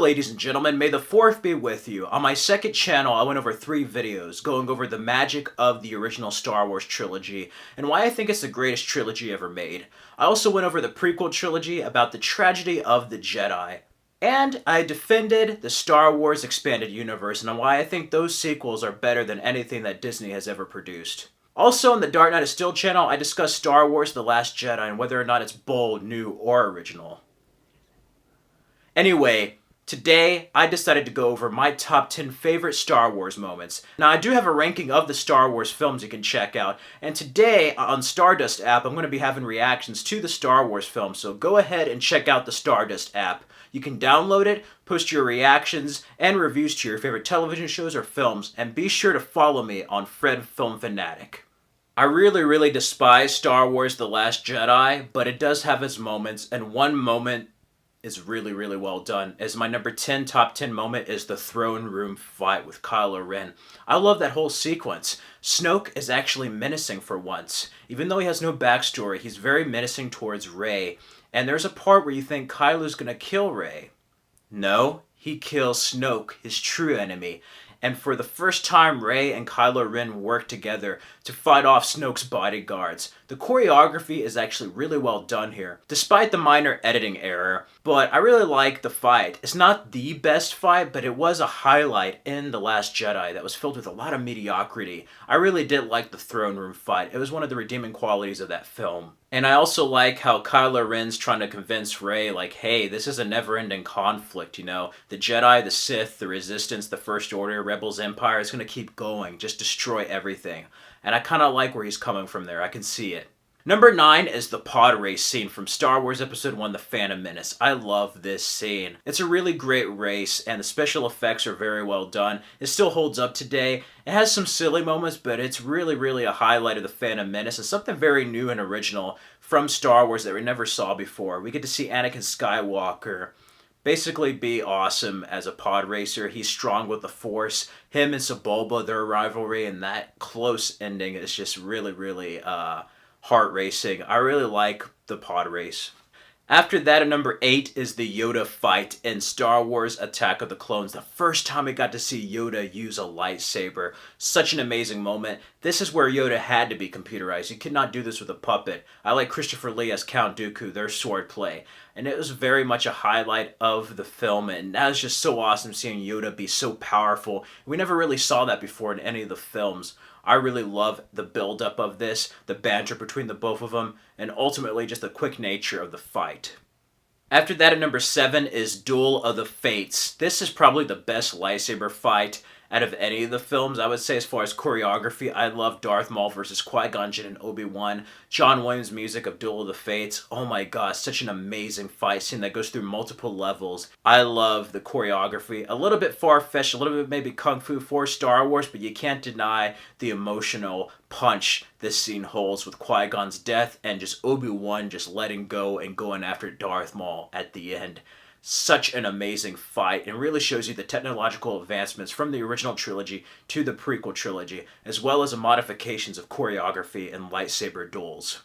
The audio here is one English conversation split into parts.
ladies and gentlemen, may the 4th be with you. On my second channel, I went over 3 videos going over the magic of the original Star Wars trilogy and why I think it's the greatest trilogy ever made. I also went over the prequel trilogy about the tragedy of the Jedi. And I defended the Star Wars expanded universe and why I think those sequels are better than anything that Disney has ever produced. Also, on the Dark Knight of Steel channel, I discussed Star Wars The Last Jedi and whether or not it's bold, new, or original. Anyway, today I decided to go over my top 10 favorite Star Wars moments. Now, I do have a ranking of the Star Wars films you can check out, and today on Stardust app I'm going to be having reactions to the Star Wars films, so go ahead and check out the Stardust app. You can download it, post your reactions and reviews to your favorite television shows or films, and be sure to follow me on Fred Film Fanatic. I really despise Star Wars The Last Jedi, but it does have its moments, and one moment is really well done. As my number 10 top 10 moment is the throne room fight with Kylo Ren. I love that whole sequence. Snoke is actually menacing for once. Even though he has no backstory, he's very menacing towards Rey. And there's a part where you think Kylo's gonna kill Rey. No, he kills Snoke, his true enemy. And for the first time, Rey and Kylo Ren work together to fight off Snoke's bodyguards. The choreography is actually really well done here, despite the minor editing error. But I really like the fight. It's not the best fight, but it was a highlight in The Last Jedi that was filled with a lot of mediocrity. I really did like the throne room fight. It was one of the redeeming qualities of that film. And I also like how Kylo Ren's trying to convince Rey, like, hey, this is a never-ending conflict, you know? The Jedi, the Sith, the Resistance, the First Order, Rebels, Empire, it's gonna keep going. Just destroy everything. And I kind of like where he's coming from there. I can see it. Number 9 is the pod race scene from Star Wars Episode 1, The Phantom Menace. I love this scene. It's a really great race, and the special effects are very well done. It still holds up today. It has some silly moments, but it's really a highlight of The Phantom Menace, and something very new and original from Star Wars that we never saw before. We get to see Anakin Skywalker basically be awesome as a pod racer. He's strong with the Force. Him and Sebulba, their rivalry, and that close ending is just really heart racing. I really like the pod race. After that, at number 8 is the Yoda fight in Star Wars Attack of the Clones. The first time we got to see Yoda use a lightsaber. Such an amazing moment. This is where Yoda had to be computerized. You could not do this with a puppet. I like Christopher Lee as Count Dooku, their swordplay. And it was very much a highlight of the film, and that was just so awesome seeing Yoda be so powerful. We never really saw that before in any of the films. I really love the build-up of this, the banter between the both of them, and ultimately just the quick nature of the fight. After that, at number 7 is Duel of the Fates. This is probably the best lightsaber fight out of any of the films. I would say as far as choreography, I love Darth Maul versus Qui-Gon Jinn and ObiWan. John Williams' music of Duel of the Fates. Oh my gosh, such an amazing fight scene that goes through multiple levels. I love the choreography. A little bit far-fetched, a little bit maybe Kung Fu for Star Wars, but you can't deny the emotional punch this scene holds with Qui-Gon's death and just Obi-Wan just letting go and going after Darth Maul at the end. Such an amazing fight, and really shows you the technological advancements from the original trilogy to the prequel trilogy, as well as the modifications of choreography and lightsaber duels.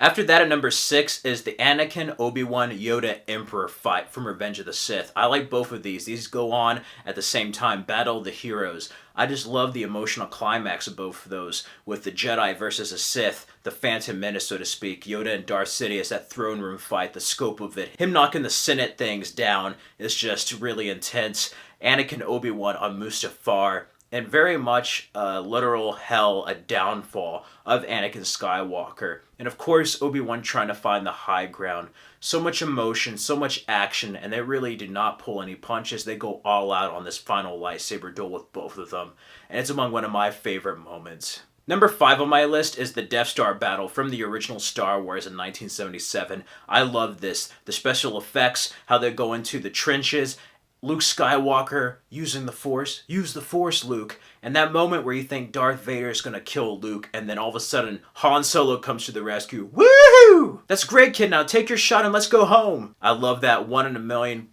After that, at number 6 is the Anakin, Obi-Wan, Yoda, Emperor fight from Revenge of the Sith. I like both of these. These go on at the same time, Battle of the Heroes. I just love the emotional climax of both of those, with the Jedi versus the Sith, the Phantom Menace, so to speak, Yoda and Darth Sidious, that throne room fight, the scope of it. Him knocking the Senate things down is just really intense. Anakin, Obi-Wan on Mustafar, and very much a literal hell, a downfall of Anakin Skywalker. And of course, Obi-Wan trying to find the high ground. So much emotion, so much action, and they really do not pull any punches. They go all out on this final lightsaber duel with both of them. And it's among one of my favorite moments. Number 5 on my list is the Death Star battle from the original Star Wars in 1977. I love this. The special effects, how they go into the trenches, Luke Skywalker using the Force. Use the Force, Luke. And that moment where you think Darth Vader is going to kill Luke, and then all of a sudden Han Solo comes to the rescue. Woohoo! That's great, kid. Now take your shot and let's go home. I love that 1 in a million.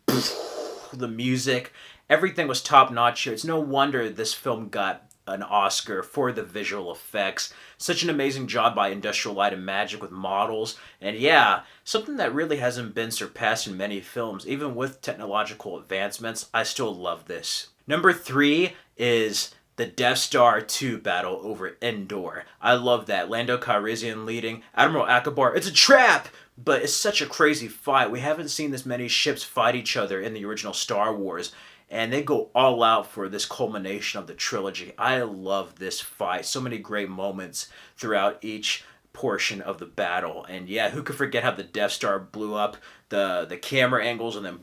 The music. Everything was top notch here. It's no wonder this film got an Oscar for the visual effects. Such an amazing job by Industrial Light and Magic with models. And yeah, something that really hasn't been surpassed in many films. Even with technological advancements, I still love this. Number 3 is the Death Star 2 battle over Endor. I love that. Lando Calrissian leading, Admiral Akbar, it's a trap! But it's such a crazy fight. We haven't seen this many ships fight each other in the original Star Wars. And they go all out for this culmination of the trilogy. I love this fight. So many great moments throughout each portion of the battle. And yeah, who could forget how the Death Star blew up, the camera angles, and then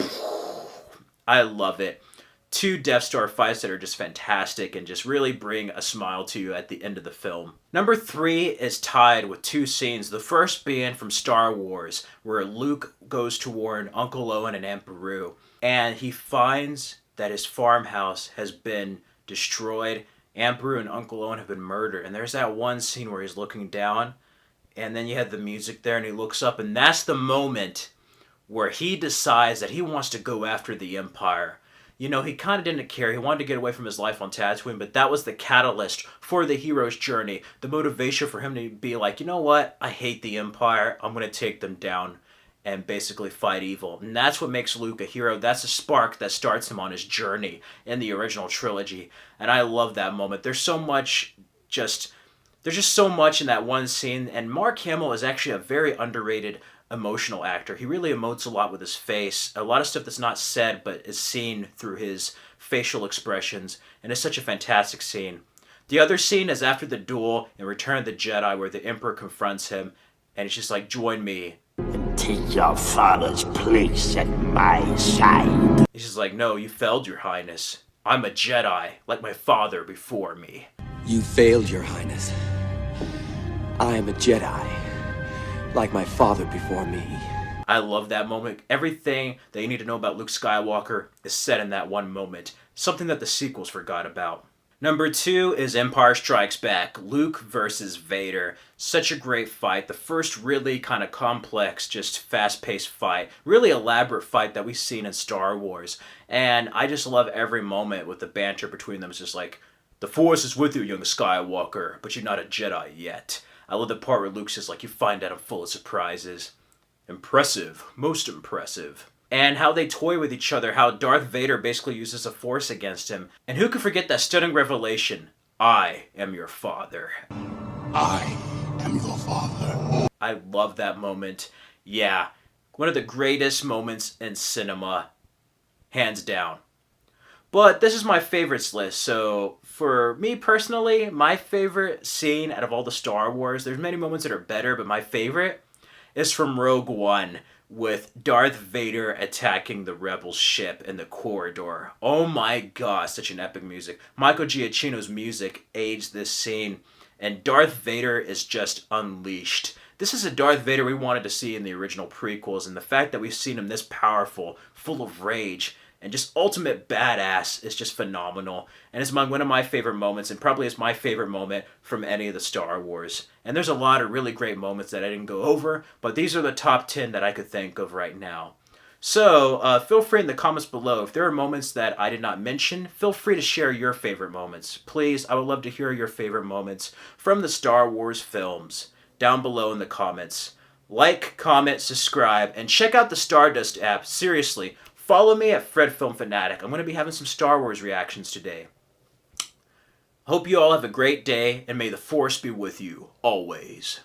I love it. 2 Death Star fights that are just fantastic and just really bring a smile to you at the end of the film. Number 3 is tied with 2 scenes. The first being from Star Wars, where Luke goes to warn Uncle Owen and Aunt Beru, and he finds that his farmhouse has been destroyed. Aunt Beru and Uncle Owen have been murdered. And there's that one scene where he's looking down, and then you have the music there, and he looks up, and that's the moment where he decides that he wants to go after the Empire. You know, he kind of didn't care. He wanted to get away from his life on Tatooine, but that was the catalyst for the hero's journey. The motivation for him to be like, you know what? I hate the Empire. I'm going to take them down and basically fight evil. And that's what makes Luke a hero. That's the spark that starts him on his journey in the original trilogy. And I love that moment. There's so much there's just so much in that one scene. And Mark Hamill is actually a very underrated emotional actor. He really emotes a lot with his face. A lot of stuff that's not said but is seen through his facial expressions. And it's such a fantastic scene. The other scene is after the duel in Return of the Jedi, where the Emperor confronts him. And he's just like, join me. And take your father's place at my side. He's just like, no, you failed, Your Highness. I'm a Jedi, like my father before me. You failed, Your Highness. I am a Jedi, like my father before me. I love that moment. Everything that you need to know about Luke Skywalker is said in that one moment. Something that the sequels forgot about. Number 2 is Empire Strikes Back, Luke versus Vader. Such a great fight. The first really kind of complex, just fast-paced fight. Really elaborate fight that we've seen in Star Wars. And I just love every moment with the banter between them. It's just like, the Force is with you, young Skywalker, but you're not a Jedi yet. I love the part where Luke's just like, you find out I'm full of surprises. Impressive. Most impressive. And how they toy with each other, how Darth Vader basically uses the Force against him. And who could forget that stunning revelation? I am your father. I am your father. I love that moment. Yeah, one of the greatest moments in cinema, hands down. But this is my favorites list, so for me personally, my favorite scene out of all the Star Wars, there's many moments that are better, but my favorite is from Rogue One, with Darth Vader attacking the Rebel ship in the corridor. Oh my god, such an epic music. Michael Giacchino's music aids this scene, and Darth Vader is just unleashed. This is a Darth Vader we wanted to see in the original prequels, and the fact that we've seen him this powerful, full of rage, and just ultimate badass is just phenomenal. And it's among one of my favorite moments, and probably is my favorite moment from any of the Star Wars. And there's a lot of really great moments that I didn't go over, but these are the top 10 that I could think of right now. So feel free in the comments below. If there are moments that I did not mention, feel free to share your favorite moments. Please, I would love to hear your favorite moments from the Star Wars films down below in the comments. Like, comment, subscribe, and check out the Stardust app. Seriously, follow me at Fred Film Fanatic. I'm going to be having some Star Wars reactions today. Hope you all have a great day, and may the Force be with you always.